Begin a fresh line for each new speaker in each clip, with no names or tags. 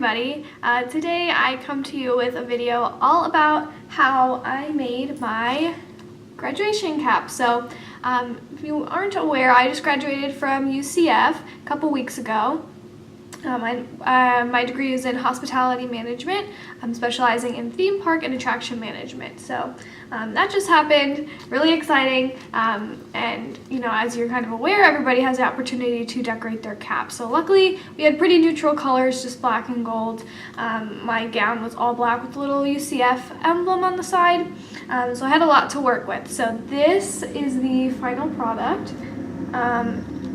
everybody. Today I come to you with a video all about how I made my graduation cap. So if you aren't aware, I just graduated from UCF a couple weeks ago. My degree is in hospitality management. I'm specializing in theme park and attraction management. So that just happened, really exciting. And you know, as you're kind of aware, everybody has the opportunity to decorate their cap. So luckily we had pretty neutral colors, just black and gold. My gown was all black with a little UCF emblem on the side. So I had a lot to work with. So this is the final product.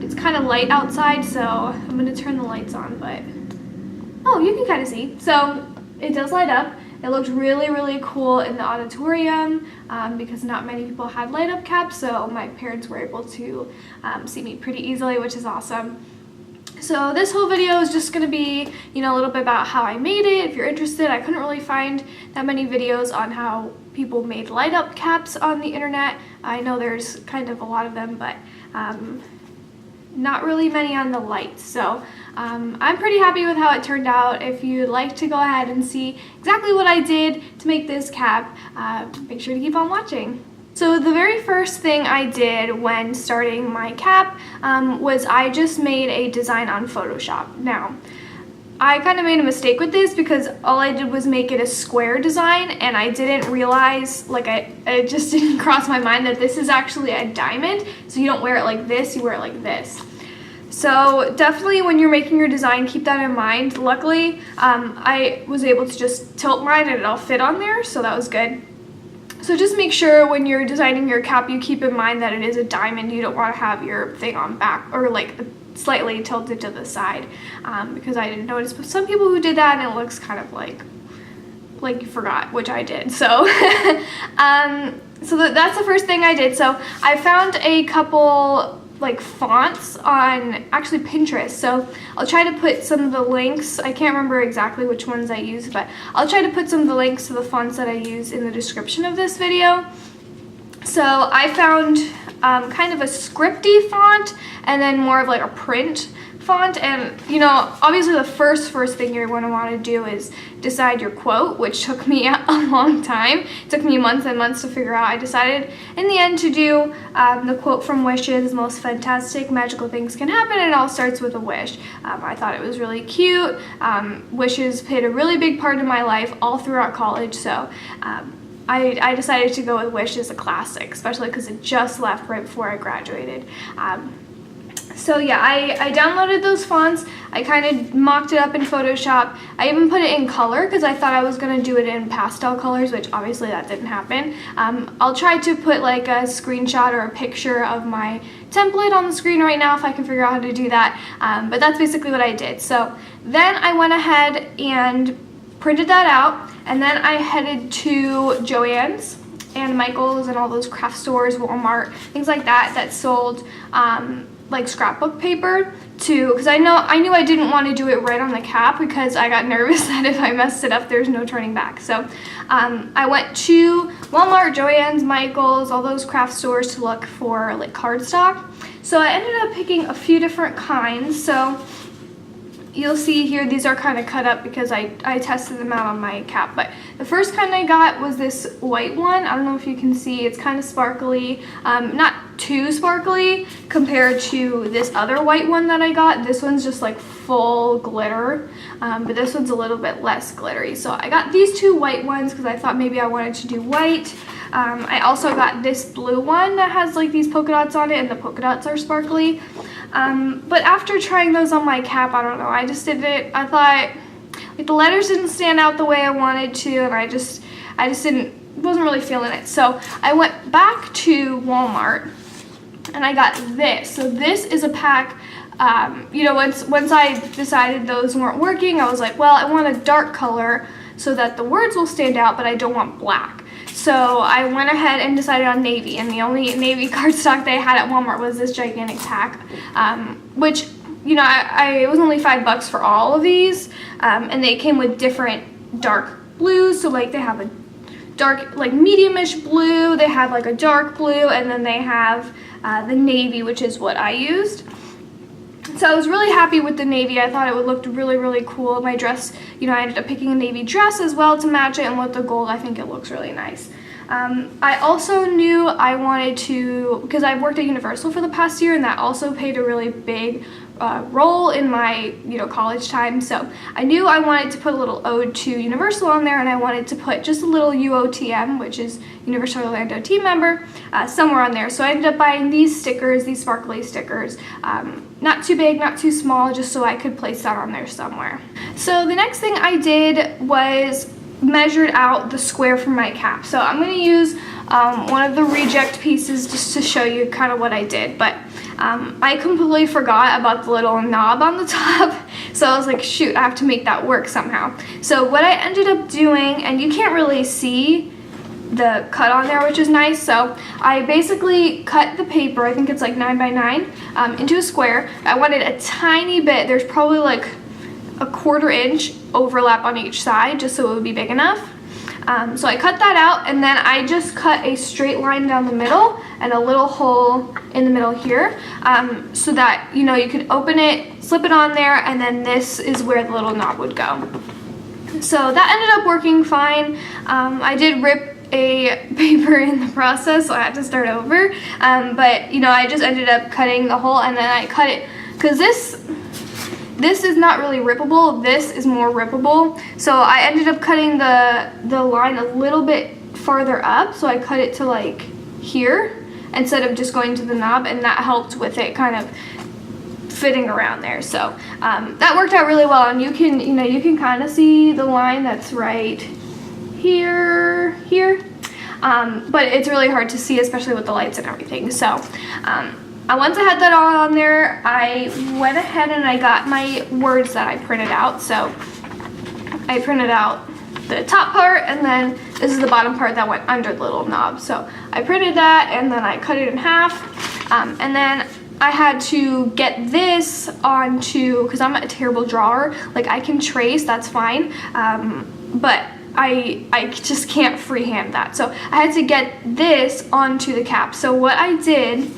It's kind of light outside, so I'm going to turn the lights on, but oh, you can kind of see. So it does light up. It looked really, really cool in the auditorium because not many people had light up caps, so my parents were able to see me pretty easily, which is awesome. So this whole video is just going to be, you know, a little bit about how I made it. If you're interested, I couldn't really find that many videos on how people made light up caps on the internet. I know there's kind of a lot of them, but not really many on the lights. So I'm pretty happy with how it turned out. If you'd like to go ahead and see exactly what I did to make this cap, make sure to keep on watching. So the very first thing I did when starting my cap was I just made a design on Photoshop. Now, I kind of made a mistake with this because all I did was make it a square design, and I didn't realize, like it just didn't cross my mind that this is actually a diamond. So you don't wear it like this, you wear it like this. So definitely when you're making your design, keep that in mind. Luckily, I was able to just tilt mine and it all fit on there, so that was good. So just make sure when you're designing your cap, you keep in mind that it is a diamond. You don't want to have your thing on back or like slightly tilted to the side, because I didn't notice, but some people who did that and it looks kind of like you forgot, which I did. So so that's the first thing I did. So I found a couple like fonts on actually Pinterest, so I'll try to put some of the links. I can't remember exactly which ones I used, but I'll try to put some of the links to the fonts that I use in the description of this video. So I found kind of a scripty font and then more of like a print font. And you know, obviously the first thing you're going to want to do is decide your quote, which took me a long time. It took me months and months to figure out. I decided in the end to do the quote from Wishes: "Most fantastic magical things can happen, and it all starts with a wish." I thought it was really cute. Wishes played a really big part in my life all throughout college, so I decided to go with Wish as a classic, especially because it just left right before I graduated. So yeah, I downloaded those fonts. I kind of mocked it up in Photoshop. I even put it in color because I thought I was going to do it in pastel colors, which obviously that didn't happen. I'll try to put like a screenshot or a picture of my template on the screen right now if I can figure out how to do that. But that's basically what I did. So then I went ahead and printed that out, and then I headed to Joann's and Michael's and all those craft stores, Walmart, things like that, that sold like scrapbook paper because I knew I didn't want to do it right on the cap because I got nervous that if I messed it up, there's no turning back. So I went to Walmart, Joann's, Michael's, all those craft stores to look for like cardstock. So I ended up picking a few different kinds. So you'll see here, these are kind of cut up because I tested them out on my cap. But the first kind I got was this white one. I don't know if you can see, it's kind of sparkly, not too sparkly compared to this other white one that I got. This one's just like full glitter, but this one's a little bit less glittery. So I got these two white ones because I thought maybe I wanted to do white. I also got this blue one that has like these polka dots on it, and the polka dots are sparkly. But after trying those on my cap, I don't know, I just did it, I thought like the letters didn't stand out the way I wanted to, and I just wasn't really feeling it. So I went back to Walmart and I got this. So this is a pack. You know, once I decided those weren't working, I was like, well, I want a dark color so that the words will stand out, but I don't want black. So I went ahead and decided on navy, and the only navy cardstock they had at Walmart was this gigantic pack, which, you know, it was only $5 for all of these, and they came with different dark blues. So like they have a dark, like medium-ish blue, they have like a dark blue, and then they have the navy, which is what I used. So I was really happy with the navy. I thought it would look really, really cool. My dress, you know, I ended up picking a navy dress as well to match it, and with the gold, I think it looks really nice. I also knew I wanted to, because I've worked at Universal for the past year, and that also played a really big role in my, you know, college time. So I knew I wanted to put a little ode to Universal on there, and I wanted to put just a little UOTM, which is Universal Orlando team member, somewhere on there. So I ended up buying these stickers, these sparkly stickers, not too big, not too small, just so I could place that on there somewhere. So the next thing I did was measured out the square for my cap. So I'm going to use one of the reject pieces just to show you kind of what I did, but I completely forgot about the little knob on the top, so I was like, shoot, I have to make that work somehow. So what I ended up doing, and you can't really see the cut on there, which is nice, so I basically cut the paper, I think it's like 9 by 9, into a square. I wanted a tiny bit, there's probably like a 1/4 inch overlap on each side, just so it would be big enough. So I cut that out, and then I just cut a straight line down the middle and a little hole in the middle here, so that, you know, you could open it, slip it on there, and then this is where the little knob would go. So that ended up working fine. I did rip a paper in the process, so I had to start over, but, you know, I just ended up cutting the hole, and then I cut it, because this is not really rippable, this is more rippable. So I ended up cutting the line a little bit farther up, so I cut it to like here instead of just going to the knob, and that helped with it kind of fitting around there. So that worked out really well, and you can kind of see the line that's right here, but it's really hard to see, especially with the lights and everything. So once I had that all on there, I went ahead and I got my words that I printed out. So I printed out the top part, and then this is the bottom part that went under the little knob. So I printed that, and then I cut it in half, and then I had to get this onto, because I'm a terrible drawer, like I can trace, that's fine, but I just can't freehand that. So I had to get this onto the cap. So what I did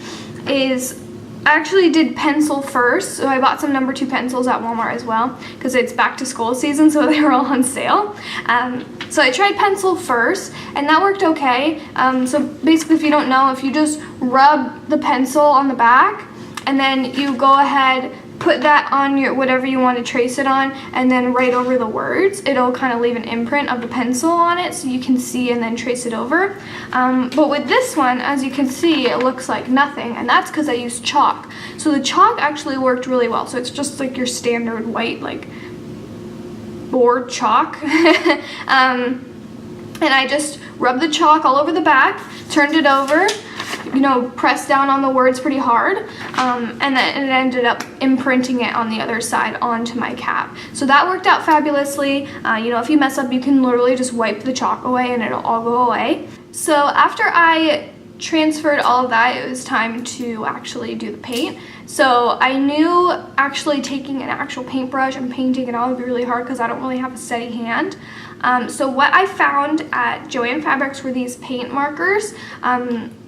is I actually did pencil first. So I bought some number 2 pencils at Walmart as well, because it's back to school season, so they were all on sale. So I tried pencil first, and that worked okay. So basically, if you don't know, if you just rub the pencil on the back, and then you go ahead, put that on your whatever you want to trace it on, and then right over the words, it'll kind of leave an imprint of the pencil on it, so you can see and then trace it over. But with this one, as you can see, it looks like nothing, and that's because I used chalk. So the chalk actually worked really well. So it's just like your standard white, like, board chalk. And I just rubbed the chalk all over the back, turned it over, you know, pressed down on the words pretty hard, and then it ended up imprinting it on the other side onto my cap. So that worked out fabulously. You know, if you mess up, you can literally just wipe the chalk away and it'll all go away. So after I transferred all of that, it was time to actually do the paint. So I knew actually taking an actual paintbrush and painting it all would be really hard, because I don't really have a steady hand. So what I found at Joann Fabrics were these paint markers.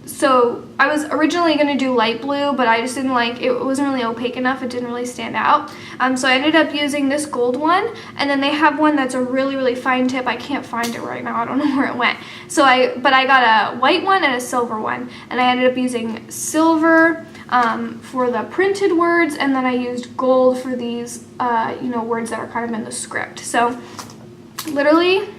So I was originally going to do light blue, but I just didn't like it. It wasn't really opaque enough. It didn't really stand out. So I ended up using this gold one, and then they have one that's a really, really fine tip. I can't find it right now. I don't know where it went. But I got a white one and a silver one, and I ended up using silver for the printed words, and then I used gold for these, you know, words that are kind of in the script. So literally,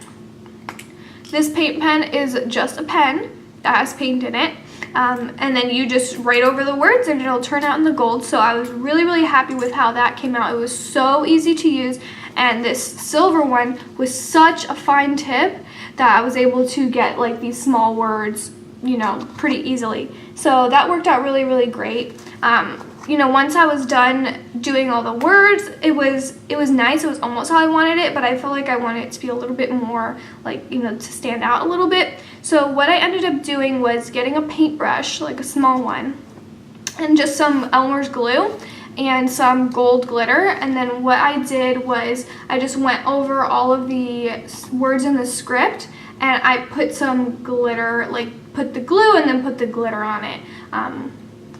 this paint pen is just a pen that has paint in it, and then you just write over the words and it'll turn out in the gold. So I was really, really happy with how that came out. It was so easy to use, and this silver one was such a fine tip that I was able to get like these small words, you know, pretty easily. So that worked out really, really great. You know, once I was done doing all the words, it was nice. It was almost how I wanted it, but I felt like I wanted it to be a little bit more, like, you know, to stand out a little bit. So what I ended up doing was getting a paintbrush, like a small one, and just some Elmer's glue and some gold glitter. And then what I did was I just went over all of the words in the script, and I put some glitter, like put the glue and then put the glitter on it.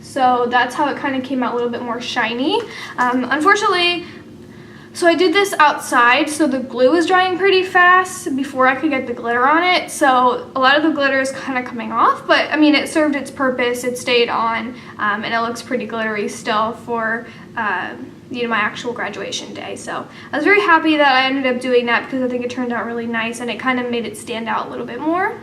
So that's how it kind of came out a little bit more shiny. Unfortunately, so I did this outside, so the glue was drying pretty fast before I could get the glitter on it. So a lot of the glitter is kind of coming off, but I mean, it served its purpose. It stayed on, and it looks pretty glittery still for you know, my actual graduation day. So I was very happy that I ended up doing that because I think it turned out really nice and it kind of made it stand out a little bit more.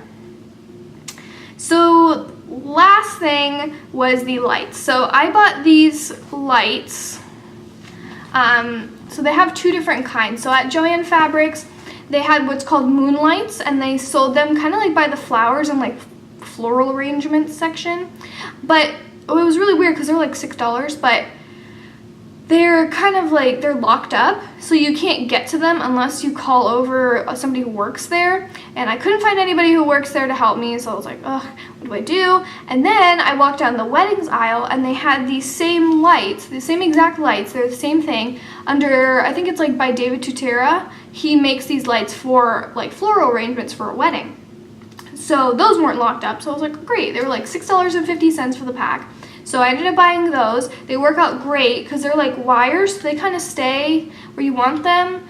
So last thing was the lights. So I bought these lights. So they have two different kinds. So at Joann Fabrics, they had what's called moonlights, and they sold them kind of like by the flowers and like floral arrangement section. But it was really weird because they're like $6, but they're kind of like, they're locked up, so you can't get to them unless you call over somebody who works there. And I couldn't find anybody who works there to help me, so I was like, ugh, what do I do? And then I walked down the weddings aisle, and they had these same lights, the same exact lights, they're the same thing, under, I think it's like by David Tutera. He makes these lights for like floral arrangements for a wedding. So those weren't locked up, so I was like, great. They were like $6.50 for the pack. So I ended up buying those. They work out great because they're like wires, so they kind of stay where you want them.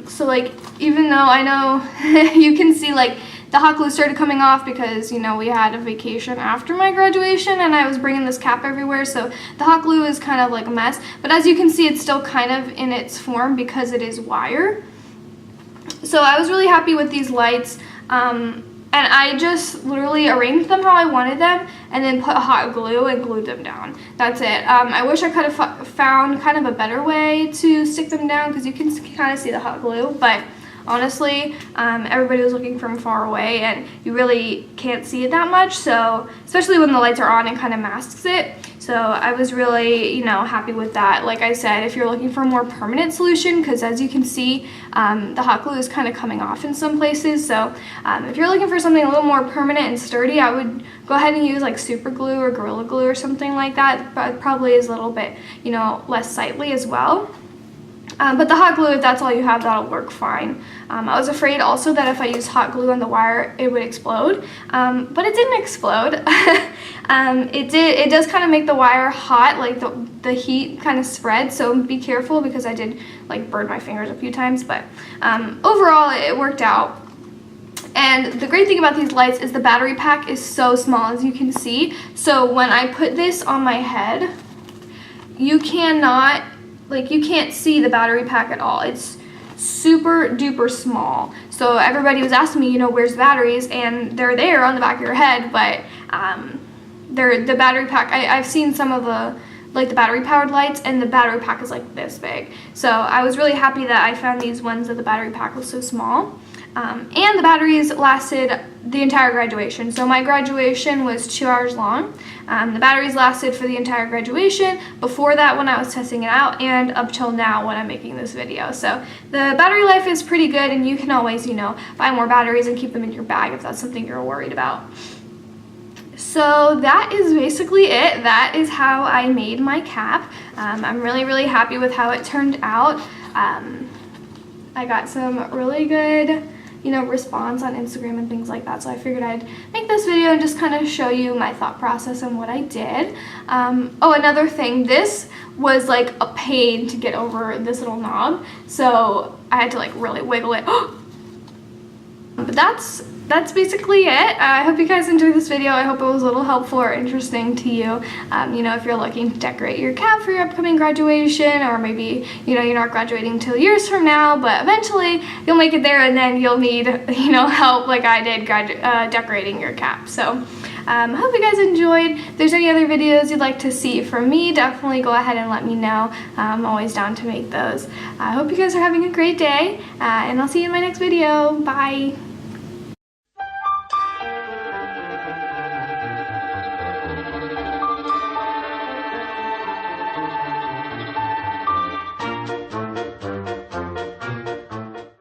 So like, even though I know you can see like the hot glue started coming off because, you know, we had a vacation after my graduation and I was bringing this cap everywhere, so the hot glue is kind of like a mess. But as you can see, it's still kind of in its form because it is wire. So I was really happy with these lights. And I just literally arranged them how I wanted them and then put hot glue and glued them down. That's it. I wish I could have found kind of a better way to stick them down because you can kind of see the hot glue, but honestly, everybody was looking from far away and you really can't see it that much, so especially when the lights are on, it kind of masks it. So I was really, you know, happy with that. Like I said, if you're looking for a more permanent solution, because as you can see, the hot glue is kind of coming off in some places. So if you're looking for something a little more permanent and sturdy, I would go ahead and use like super glue or Gorilla Glue or something like that. But probably is a little bit, you know, less sightly as well. But the hot glue, if that's all you have, that'll work fine. I was afraid also that if I used hot glue on the wire, it would explode, but it didn't explode. It does kind of make the wire hot, like the heat kind of spread, so be careful because I did like burn my fingers a few times, but overall it worked out. And the great thing about these lights is the battery pack is so small, as you can see. So when I put this on my head, you cannot, like, you can't see the battery pack at all. It's super duper small. So everybody was asking me, you know, where's the batteries? And they're there on the back of your head, but the battery pack, I've seen some of the, like the battery powered lights, and the battery pack is like this big. So I was really happy that I found these ones that the battery pack was so small. And the batteries lasted the entire graduation. So my graduation was 2 hours long. The batteries lasted for the entire graduation, before that when I was testing it out, and up till now when I'm making this video. So the battery life is pretty good, and you can always, you know, buy more batteries and keep them in your bag if that's something you're worried about. So that is basically it. That is how I made my cap. I'm really happy with how it turned out. I got some really good, you know, response on Instagram and things like that, so I figured I'd make this video and just kind of show you my thought process and what I did. Oh, another thing, this was like a pain to get over this little knob, so I had to like really wiggle it. But that's basically it. I hope you guys enjoyed this video. I hope it was a little helpful or interesting to you. You know, if you're looking to decorate your cap for your upcoming graduation, or maybe, you know, you're not graduating until years from now, but eventually you'll make it there and then you'll need, you know, help like I did decorating your cap. So I hope you guys enjoyed. If there's any other videos you'd like to see from me, definitely go ahead and let me know. I'm always down to make those. I hope you guys are having a great day, and I'll see you in my next video. Bye.